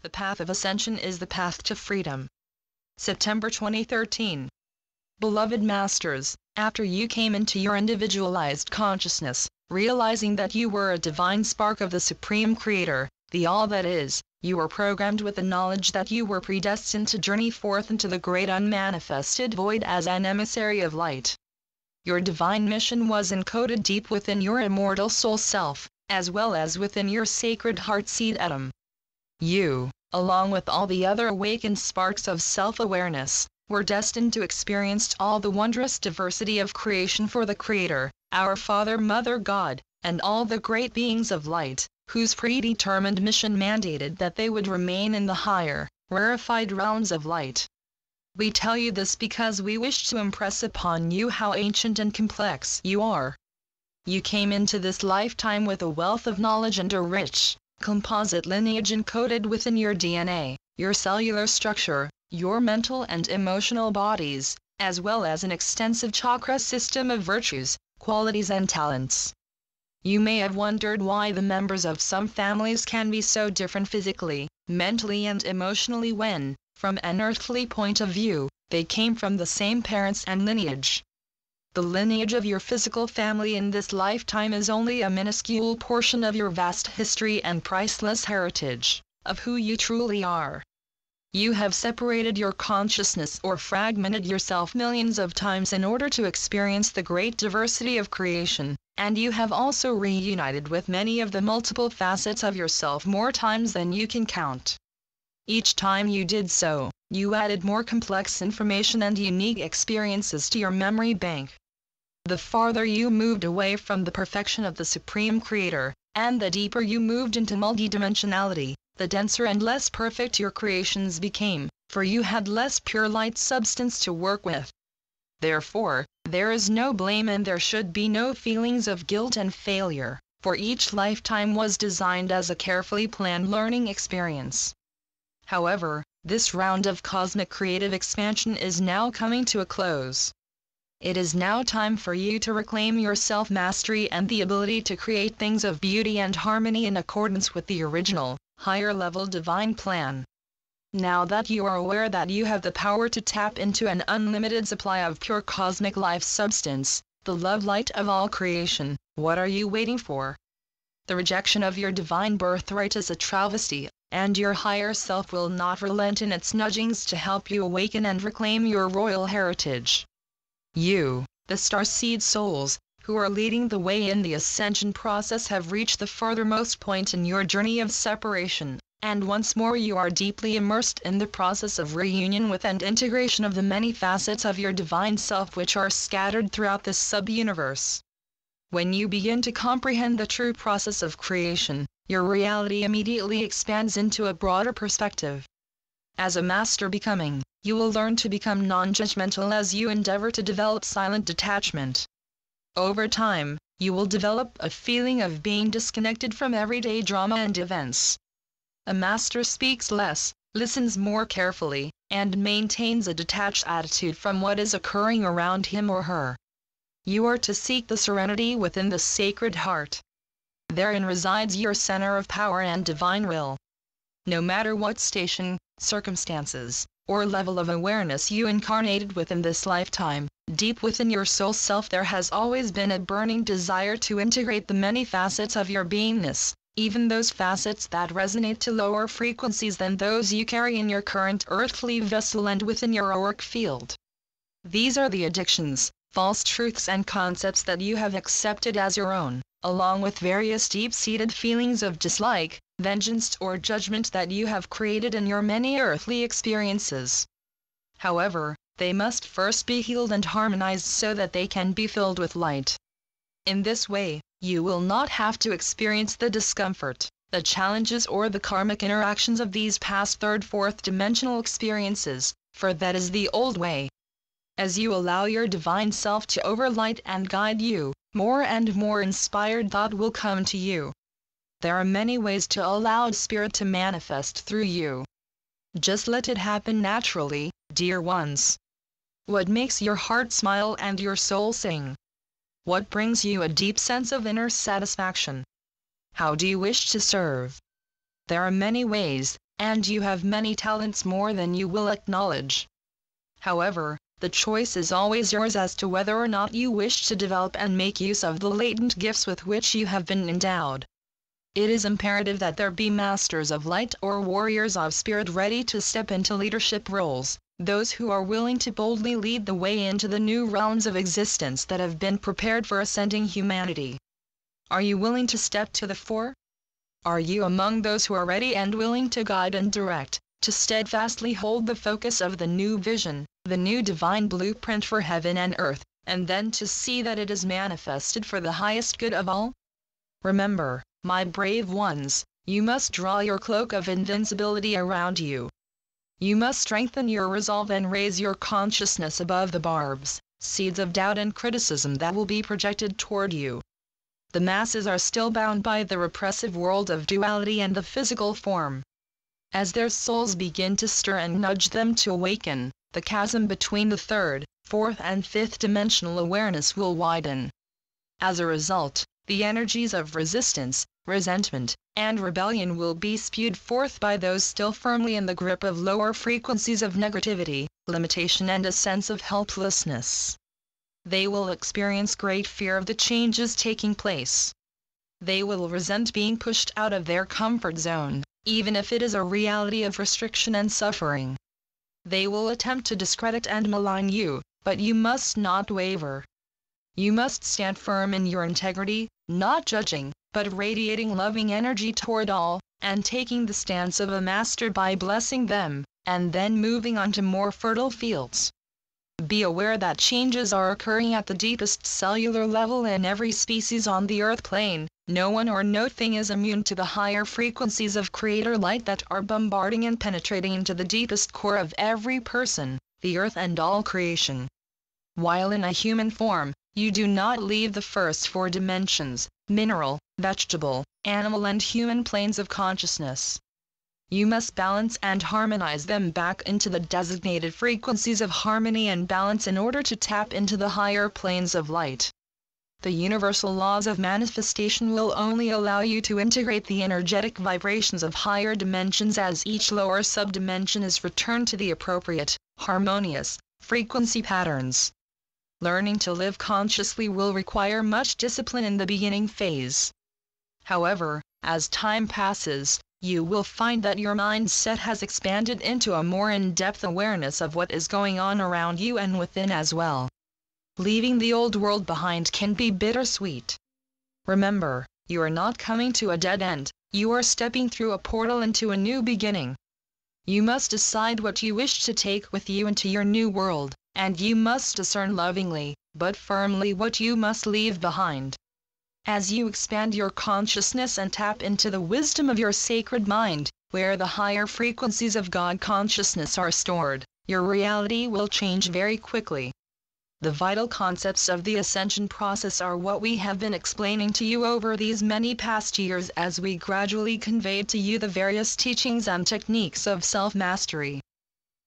The path of ascension is the path to freedom. September 2013. Beloved Masters, after you came into your individualized consciousness, realizing that you were a divine spark of the Supreme Creator, the All That Is, you were programmed with the knowledge that you were predestined to journey forth into the great unmanifested void as an emissary of light. Your divine mission was encoded deep within your immortal soul self, as well as within your sacred heart seed atom. You, along with all the other awakened sparks of self-awareness, were destined to experience all the wondrous diversity of creation for the Creator, our Father, Mother God, and all the great beings of light, whose predetermined mission mandated that they would remain in the higher, rarefied realms of light. We tell you this because we wish to impress upon you how ancient and complex you are. You came into this lifetime with a wealth of knowledge and a rich, composite lineage encoded within your DNA, your cellular structure, your mental and emotional bodies, as well as an extensive chakra system of virtues, qualities and talents. You may have wondered why the members of some families can be so different physically, mentally and emotionally when, from an earthly point of view, they came from the same parents and lineage. The lineage of your physical family in this lifetime is only a minuscule portion of your vast history and priceless heritage, of who you truly are. You have separated your consciousness or fragmented yourself millions of times in order to experience the great diversity of creation, and you have also reunited with many of the multiple facets of yourself more times than you can count. Each time you did so, you added more complex information and unique experiences to your memory bank. The farther you moved away from the perfection of the Supreme Creator, and the deeper you moved into multidimensionality, the denser and less perfect your creations became, for you had less pure light substance to work with. Therefore, there is no blame and there should be no feelings of guilt and failure, for each lifetime was designed as a carefully planned learning experience. However, this round of cosmic creative expansion is now coming to a close. It is now time for you to reclaim your self-mastery and the ability to create things of beauty and harmony in accordance with the original, higher-level divine plan. Now that you are aware that you have the power to tap into an unlimited supply of pure cosmic life substance, the love light of all creation, what are you waiting for? The rejection of your divine birthright is a travesty, and your higher self will not relent in its nudgings to help you awaken and reclaim your royal heritage. You, the starseed souls, who are leading the way in the ascension process have reached the furthermost point in your journey of separation, and once more you are deeply immersed in the process of reunion with and integration of the many facets of your divine self which are scattered throughout this sub-universe. When you begin to comprehend the true process of creation, your reality immediately expands into a broader perspective. As a master becoming, you will learn to become non-judgmental as you endeavor to develop silent detachment. Over time, you will develop a feeling of being disconnected from everyday drama and events. A master speaks less, listens more carefully, and maintains a detached attitude from what is occurring around him or her. You are to seek the serenity within the Sacred Heart. Therein resides your center of power and divine will. No matter what station, circumstances, or level of awareness you incarnated within this lifetime, deep within your soul self there has always been a burning desire to integrate the many facets of your beingness, even those facets that resonate to lower frequencies than those you carry in your current earthly vessel and within your auric field. These are the addictions, false truths and concepts that you have accepted as your own, along with various deep-seated feelings of dislike, vengeance or judgment that you have created in your many earthly experiences. However, they must first be healed and harmonized so that they can be filled with light. In this way, you will not have to experience the discomfort, the challenges or the karmic interactions of these past third, fourth dimensional experiences, for that is the old way. As you allow your divine self to overlight and guide you, more and more inspired thought will come to you. There are many ways to allow Spirit to manifest through you. Just let it happen naturally, dear ones. What makes your heart smile and your soul sing? What brings you a deep sense of inner satisfaction? How do you wish to serve? There are many ways, and you have many talents more than you will acknowledge. However, the choice is always yours as to whether or not you wish to develop and make use of the latent gifts with which you have been endowed. It is imperative that there be masters of light or warriors of spirit ready to step into leadership roles, those who are willing to boldly lead the way into the new realms of existence that have been prepared for ascending humanity. Are you willing to step to the fore? Are you among those who are ready and willing to guide and direct, to steadfastly hold the focus of the new vision, the new divine blueprint for heaven and earth, and then to see that it is manifested for the highest good of all? Remember, my brave ones, you must draw your cloak of invincibility around you. You must strengthen your resolve and raise your consciousness above the barbs, seeds of doubt and criticism that will be projected toward you. The masses are still bound by the repressive world of duality and the physical form. As their souls begin to stir and nudge them to awaken, the chasm between the third, fourth and fifth dimensional awareness will widen. As a result, the energies of resistance, resentment, and rebellion will be spewed forth by those still firmly in the grip of lower frequencies of negativity, limitation and a sense of helplessness. They will experience great fear of the changes taking place. They will resent being pushed out of their comfort zone, even if it is a reality of restriction and suffering. They will attempt to discredit and malign you, but you must not waver. You must stand firm in your integrity, not judging, but radiating loving energy toward all, and taking the stance of a master by blessing them, and then moving on to more fertile fields. Be aware that changes are occurring at the deepest cellular level in every species on the earth plane. No one or no thing is immune to the higher frequencies of creator light that are bombarding and penetrating into the deepest core of every person, the earth and all creation. While in a human form, you do not leave the first four dimensions, mineral, vegetable, animal and human planes of consciousness. You must balance and harmonize them back into the designated frequencies of harmony and balance in order to tap into the higher planes of light. The universal laws of manifestation will only allow you to integrate the energetic vibrations of higher dimensions as each lower subdimension is returned to the appropriate, harmonious, frequency patterns. Learning to live consciously will require much discipline in the beginning phase. However, as time passes, you will find that your mindset has expanded into a more in-depth awareness of what is going on around you and within as well. Leaving the old world behind can be bittersweet. Remember, you are not coming to a dead end, you are stepping through a portal into a new beginning. You must decide what you wish to take with you into your new world, and you must discern lovingly, but firmly what you must leave behind. As you expand your consciousness and tap into the wisdom of your sacred mind, where the higher frequencies of God consciousness are stored, your reality will change very quickly. The vital concepts of the ascension process are what we have been explaining to you over these many past years as we gradually conveyed to you the various teachings and techniques of self-mastery.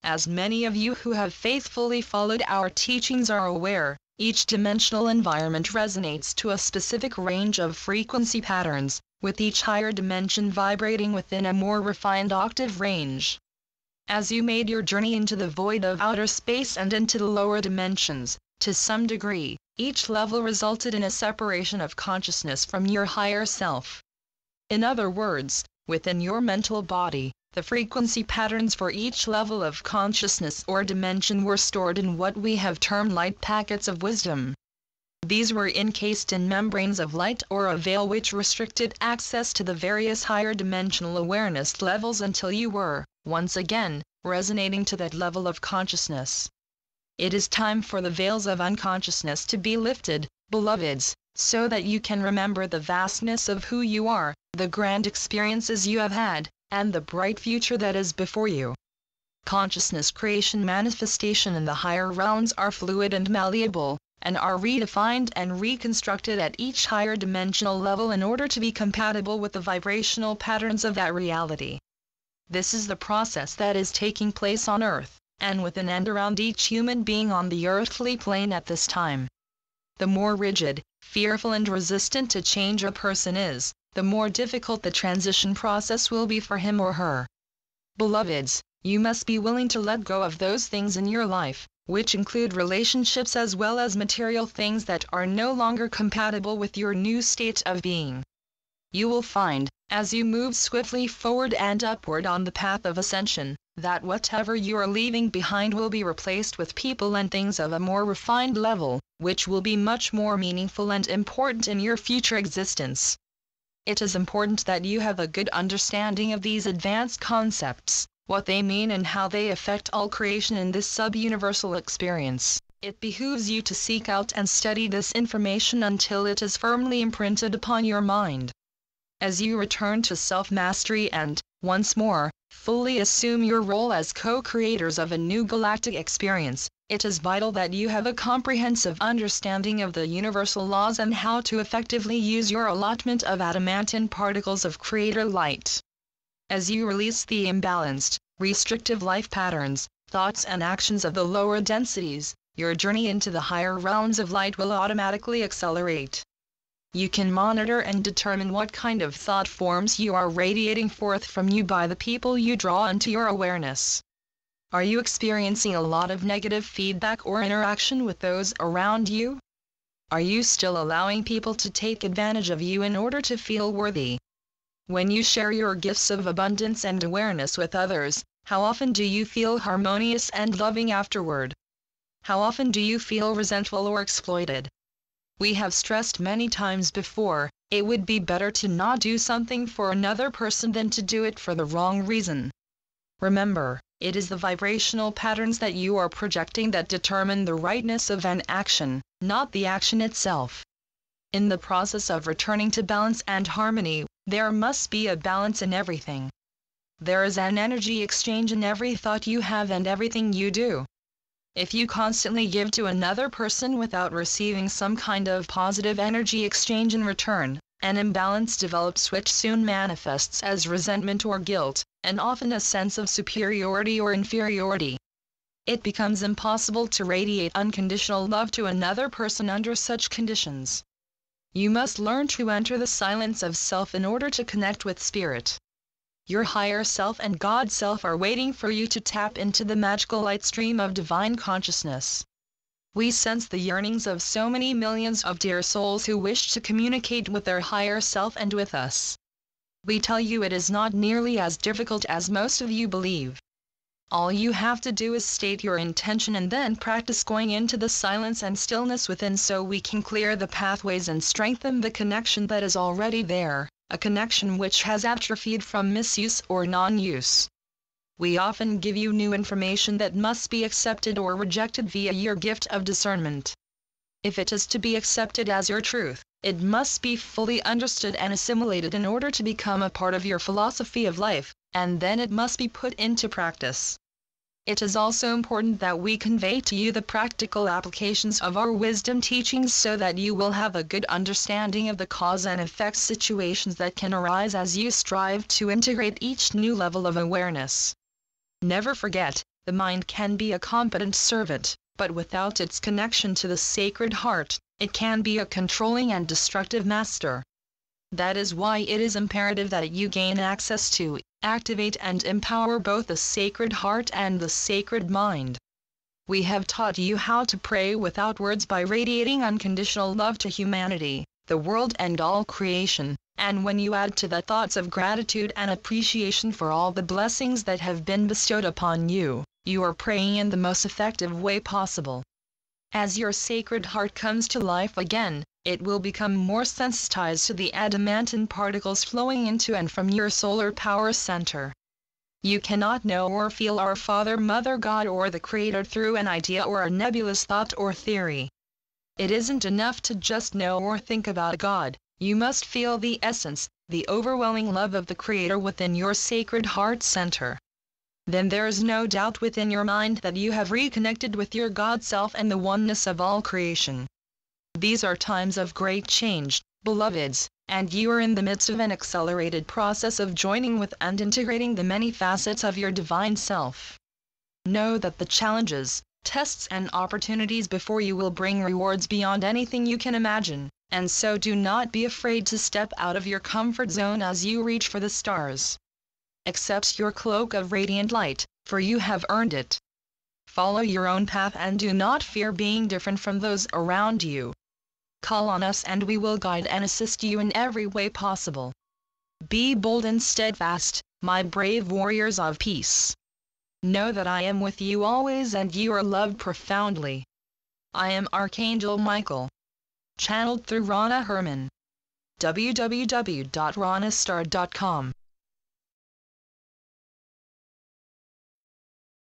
As many of you who have faithfully followed our teachings are aware, each dimensional environment resonates to a specific range of frequency patterns, with each higher dimension vibrating within a more refined octave range. As you made your journey into the void of outer space and into the lower dimensions, to some degree, each level resulted in a separation of consciousness from your higher self. In other words, within your mental body, the frequency patterns for each level of consciousness or dimension were stored in what we have termed light packets of wisdom. These were encased in membranes of light or a veil which restricted access to the various higher dimensional awareness levels until you were, once again, resonating to that level of consciousness. It is time for the veils of unconsciousness to be lifted, beloveds, so that you can remember the vastness of who you are, the grand experiences you have had, and the bright future that is before you. Consciousness creation manifestation in the higher realms are fluid and malleable, and are redefined and reconstructed at each higher dimensional level in order to be compatible with the vibrational patterns of that reality. This is the process that is taking place on Earth, and within and around each human being on the earthly plane at this time. The more rigid, fearful and resistant to change a person is, the more difficult the transition process will be for him or her. Beloveds, you must be willing to let go of those things in your life, which include relationships as well as material things that are no longer compatible with your new state of being. You will find, as you move swiftly forward and upward on the path of ascension, that whatever you are leaving behind will be replaced with people and things of a more refined level, which will be much more meaningful and important in your future existence. It is important that you have a good understanding of these advanced concepts, what they mean and how they affect all creation in this sub-universal experience. It behooves you to seek out and study this information until it is firmly imprinted upon your mind. As you return to self-mastery and, once more, fully assume your role as co-creators of a new galactic experience, it is vital that you have a comprehensive understanding of the universal laws and how to effectively use your allotment of adamantine particles of creator light. As you release the imbalanced, restrictive life patterns, thoughts and actions of the lower densities, your journey into the higher realms of light will automatically accelerate. You can monitor and determine what kind of thought forms you are radiating forth from you by the people you draw into your awareness. Are you experiencing a lot of negative feedback or interaction with those around you? Are you still allowing people to take advantage of you in order to feel worthy? When you share your gifts of abundance and awareness with others, how often do you feel harmonious and loving afterward? How often do you feel resentful or exploited? We have stressed many times before, it would be better to not do something for another person than to do it for the wrong reason. Remember, it is the vibrational patterns that you are projecting that determine the rightness of an action, not the action itself. In the process of returning to balance and harmony, there must be a balance in everything. There is an energy exchange in every thought you have and everything you do. If you constantly give to another person without receiving some kind of positive energy exchange in return, an imbalance develops which soon manifests as resentment or guilt, and often a sense of superiority or inferiority. It becomes impossible to radiate unconditional love to another person under such conditions. You must learn to enter the silence of self in order to connect with spirit. Your higher self and God self are waiting for you to tap into the magical light stream of divine consciousness. We sense the yearnings of so many millions of dear souls who wish to communicate with their higher self and with us. We tell you it is not nearly as difficult as most of you believe. All you have to do is state your intention and then practice going into the silence and stillness within so we can clear the pathways and strengthen the connection that is already there, a connection which has atrophied from misuse or non-use. We often give you new information that must be accepted or rejected via your gift of discernment. If it is to be accepted as your truth, it must be fully understood and assimilated in order to become a part of your philosophy of life, and then it must be put into practice. It is also important that we convey to you the practical applications of our wisdom teachings so that you will have a good understanding of the cause and effect situations that can arise as you strive to integrate each new level of awareness. Never forget, the mind can be a competent servant, but without its connection to the Sacred Heart, it can be a controlling and destructive master. That is why it is imperative that you gain access to, activate and empower both the Sacred Heart and the Sacred Mind. We have taught you how to pray without words by radiating unconditional love to humanity, the world and all creation, and when you add to that thoughts of gratitude and appreciation for all the blessings that have been bestowed upon you, you are praying in the most effective way possible. As your Sacred Heart comes to life again, it will become more sensitized to the adamantine particles flowing into and from your solar power center. You cannot know or feel our Father, Mother, God or the Creator through an idea or a nebulous thought or theory. It isn't enough to just know or think about God, you must feel the essence, the overwhelming love of the Creator within your Sacred Heart center. Then there is no doubt within your mind that you have reconnected with your God self and the oneness of all creation. These are times of great change, beloveds, and you are in the midst of an accelerated process of joining with and integrating the many facets of your divine self. Know that the challenges, tests and opportunities before you will bring rewards beyond anything you can imagine, and so do not be afraid to step out of your comfort zone as you reach for the stars. Accept your cloak of radiant light, for you have earned it. Follow your own path and do not fear being different from those around you. Call on us and we will guide and assist you in every way possible. Be bold and steadfast, my brave warriors of peace. Know that I am with you always and you are loved profoundly. I am Archangel Michael. Channeled through Rana Herman. www.ranastar.com